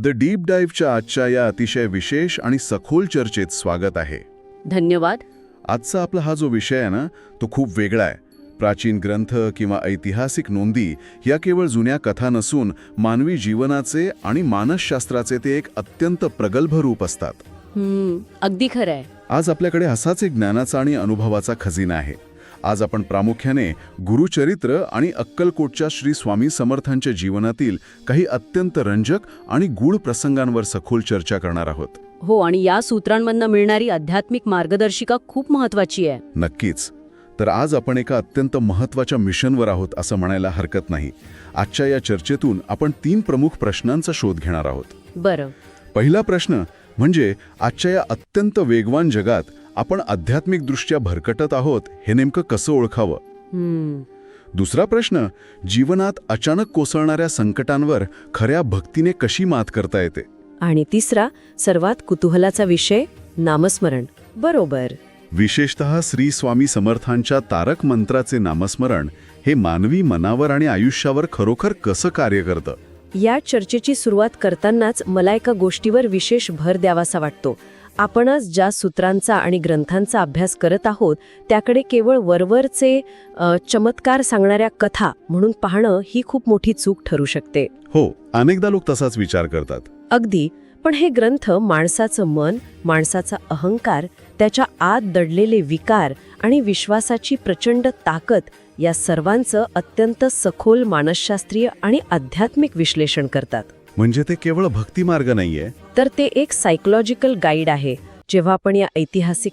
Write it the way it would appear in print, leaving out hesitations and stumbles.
The deep डाईव्हच्या आजच्या या अतिशय विशेष आणि सखोल चर्चेत स्वागत आहे. धन्यवाद. आजचा आपला हा जो विषय आहे ना, तो खूप वेगळा आहे. प्राचीन ग्रंथ किंवा ऐतिहासिक नोंदी या केवळ जुन्या कथा नसून मानवी जीवनाचे आणि मानसशास्त्राचे ते एक अत्यंत प्रगल्भ रूप असतात. अगदी खरं आहे. आज आपल्याकडे असाच एक ज्ञानाचा आणि अनुभवाचा खजिना आहे. आज आपण प्रामुख्याने गुरुचरित्र आणि अक्कलकोटच्या श्री स्वामी समर्थांच्या जीवनातील काही अत्यंत रंजक आणि गूढ प्रसंगांवर सखोल चर्चा करणार आहोत. हो, आणि या सूत्रांमधनं मिळणारी आध्यात्मिक मार्गदर्शिका खूप महत्वाची आहे. नक्कीच. तर आज आपण एका अत्यंत महत्त्वाच्या मिशनवर आहोत असं म्हणायला हरकत नाही. आजच्या या चर्चेतून आपण 3 प्रमुख प्रश्नांचा शोध घेणार आहोत. बरं. पहिला प्रश्न म्हणजे आजच्या या अत्यंत वेगवान जगात आपण आध्यात्मिकदृष्ट्या भरकटत आहोत हे नेमकं कसं ओळखावं. दुसरा प्रश्न, जीवनात अचानक कोसळणाऱ्या संकटांवर खऱ्या भक्तीने कशी मात करता येते. आणि तिसरा, सर्वात कुतूहलाचा विषय, नामस्मरण. बरोबर. विशेषतः श्री स्वामी समर्थांच्या तारक मंत्राचे नामस्मरण हे मानवी मनावर आणि आयुष्यावर खरोखर कसं कार्य करतं. या चर्चेची सुरुवात करतानाच मला एका गोष्टीवर विशेष भर द्यावासा वाटतो. आपण आज ज्या सूत्रांचा आणि ग्रंथांचा अभ्यास करत आहोत त्याकडे केवळ वरवरचे चमत्कार सांगणाऱ्या कथा म्हणून पाहणं ही खूप मोठी चूक ठरू शकते. हो, अनेकदा लोक तसाच विचार करतात. अगदी. पण हे ग्रंथ माणसाचं मन, माणसाचा अहंकार, त्याच्या आत दडलेले विकार आणि विश्वासाची प्रचंड ताकद या सर्वांचं अत्यंत सखोल मानसशास्त्रीय आणि आध्यात्मिक विश्लेषण करतात. म्हणजे ते केवळ भक्तिमार्ग नाहीये, तर ते एक सायकोलॉजिकल गाईड आहे. जेव्हा आपण या ऐतिहासिक